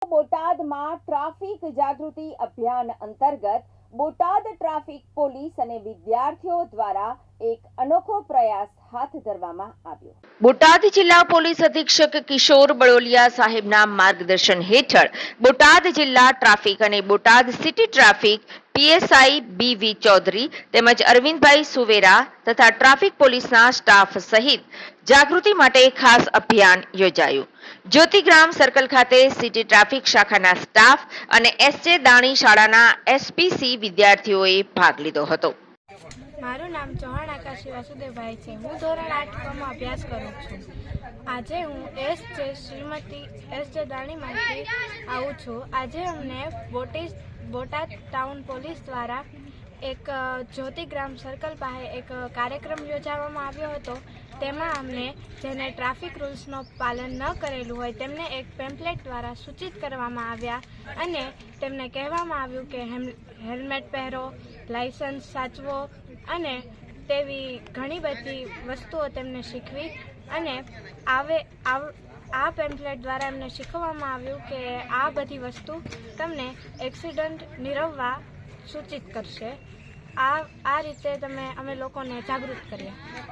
બોટાદમાં ટ્રાફિક જાગૃતિ અભિયાન અંતર્ગત બોટાદ ટ્રાફિક પોલીસ અને વિદ્યાર્થીઓ દ્વારા એક અનોખો પ્રયાસ હાથ ધરવામાં આવ્યો। બોટાદ જિલ્લા પોલીસ અધિક્ષક કિશોર બળોલિયા સાહેબના માર્ગદર્શન હેઠળ બોટાદ જિલ્લા ટ્રાફિક અને Botad city traffic PSI BV Chaudhary તેમજ અરવિંદભાઈ સુવેરા તથા ટ્રાફિક પોલીસના સ્ટાફ સહિત જાગૃતિ માટે ખાસ અભિયાન યોજાયું। જ્યોતિગ્રામ સર્કલ ખાતે સિટી ટ્રાફિક શાખાના સ્ટાફ અને એસજે દાણી શાળાના એસપીસી વિદ્યાર્થીઓએ ભાગ લીધો હતો। મારું નામ ચૌહાણ આકાશી વાસુદેવભાઈ છે। હું ધોરણ 8 માં અભ્યાસ કરું છું। આજે હું શ્રીમતી એસજે દાણીમાંથી આવું છું। આજે અમને બોટાદ ટાઉન પોલીસ દ્વારા એક જ્યોતિગ્રામ સર્કલ પાસે એક કાર્યક્રમ યોજવામાં આવ્યો હતો। તેમાં અમને જેને ટ્રાફિક રૂલ્સનું પાલન ન કરેલું હોય તેમને એક પેમ્પલેટ દ્વારા સૂચિત કરવામાં આવ્યા અને તેમને કહેવામાં આવ્યું કે હેલ્મેટ પહેરો, લાયસન્સ સાચવો અને તેવી ઘણી બધી વસ્તુઓ તેમને શીખવી અને આ પેમ્પલેટ દ્વારા એમને શીખવવામાં આવ્યું કે આ બધી વસ્તુ તમને એક્સિડન્ટ નિરવવા સૂચિત કરશે। આ રીતે અમે લોકોને જાગૃત કર્યા।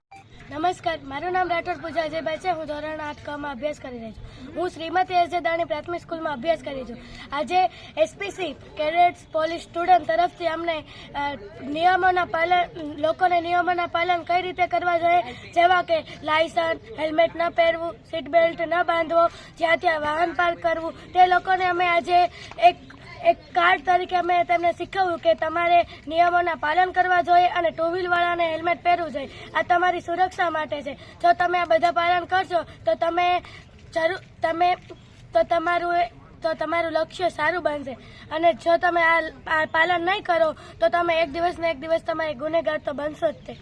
નમસ્કાર, મારું નામ રાઠોડ પૂજા અજયભાઈ છે। હું ધોરણ 8 માં અભ્યાસ કરી રહી છું। હું શ્રીમતી એસજે દાણી પ્રાથમિક સ્કૂલમાં અભ્યાસ કરી છું। આજે એસપીસી કેડેટ્સ પોલીસ સ્ટુડન્ટ તરફથી અમને લોકોને નિયમોના પાલન કઈ રીતે કરવા જોઈએ, જેવા કે લાયસન્સ, હેલ્મેટ ન પહેરવું, સીટ બેલ્ટ ન બાંધવો, જ્યાં ત્યાં વાહન પાર્ક કરવું, તે લોકોને અમે આજે એક કાર્ડ તરીકે અમે તેમને શીખવ્યું કે તમારે નિયમોના પાલન કરવા જોઈએ અને ટુ વ્હીલવાળાને હેલ્મેટ પહેરવું જોઈએ। આ તમારી સુરક્ષા માટે છે। જો તમે આ બધા પાલન કરશો તો તમારું લક્ષ્ય સારું બનશે અને જો તમે આ પાલન નહીં કરો તો તમે એક દિવસ તમારે ગુનેગાર તો બનશો જ તે।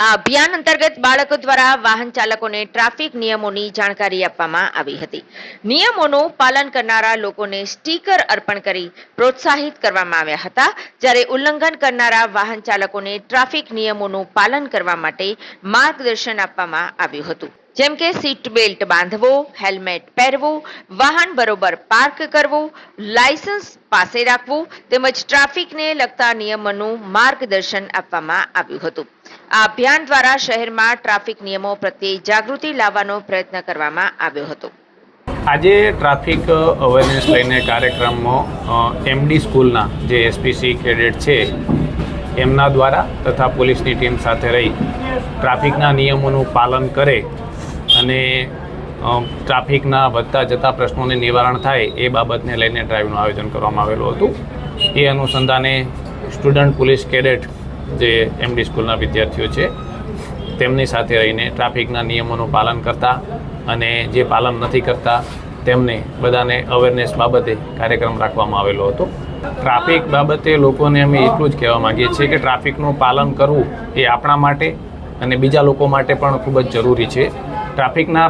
આ અભિયાન અંતર્ગત બાળકો દ્વારા વાહન ચાલકોને ટ્રાફિક નિયમોની જાણકારી આપવામાં આવી હતી। નિયમોનું પાલન કરનારા લોકોને સ્ટીકર અર્પણ કરી પ્રોત્સાહિત કરવામાં આવ્યા હતા, જ્યારે ઉલ્લંઘન કરનારા વાહન ચાલકોને ટ્રાફિક નિયમોનું પાલન કરવા માટે માર્ગદર્શન આપવામાં આવ્યું હતું, જેમ કે સીટ બેલ્ટ બાંધવો, હેલ્મેટ પહેરવું, વાહન બરોબર પાર્ક કરવું, લાયસન્સ પાસે રાખવું તેમજ ટ્રાફિકને લગતા નિયમોનું માર્ગદર્શન આપવામાં આવ્યું હતું। આ અભિયાન દ્વારા શહેરમાં ટ્રાફિક નિયમો પ્રત્યે જાગૃતિ લાવવાનો પ્રયત્ન કરવામાં આવ્યો હતો। આજે ટ્રાફિક અવેરનેસ લઈને કાર્યક્રમમાં એમડી સ્કૂલના જે એસપીસી કેડેટ છે એમના દ્વારા તથા પોલીસની ટીમ સાથે રહી ટ્રાફિકના નિયમોનું પાલન કરે અને ટ્રાફિકના વધતા જતા પ્રશ્નોને નિવારણ થાય એ બાબતને લઈને ડ્રાઈવનું આયોજન કરવામાં આવેલું હતું। એ અનુસંધાને સ્ટુડન્ટ પોલીસ કેડેટ જે એમડી સ્કૂલના વિદ્યાર્થીઓ છે તેમની સાથે રહીને ટ્રાફિકના નિયમોનું પાલન કરતા અને જે પાલન નથી કરતા તેમને બધાને અવેરનેસ બાબતે કાર્યક્રમ રાખવામાં આવેલો હતો। ટ્રાફિક બાબતે લોકોને અમે એટલું જ કહેવા માગીએ છીએ કે ટ્રાફિકનું પાલન કરવું એ આપણા માટે અને બીજા લોકો માટે પણ ખૂબ જ જરૂરી છે। ટ્રાફિકના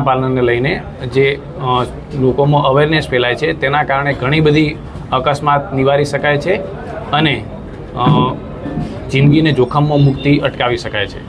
પાલનને લઈને જે લોકોમાં અવેરનેસ ફેલાય છે તેના કારણે ઘણી બધી અકસ્માત નિવારી શકાય છે અને જિંદગીને જોખમમાં મુક્તિ અટકાવી શકાય છે।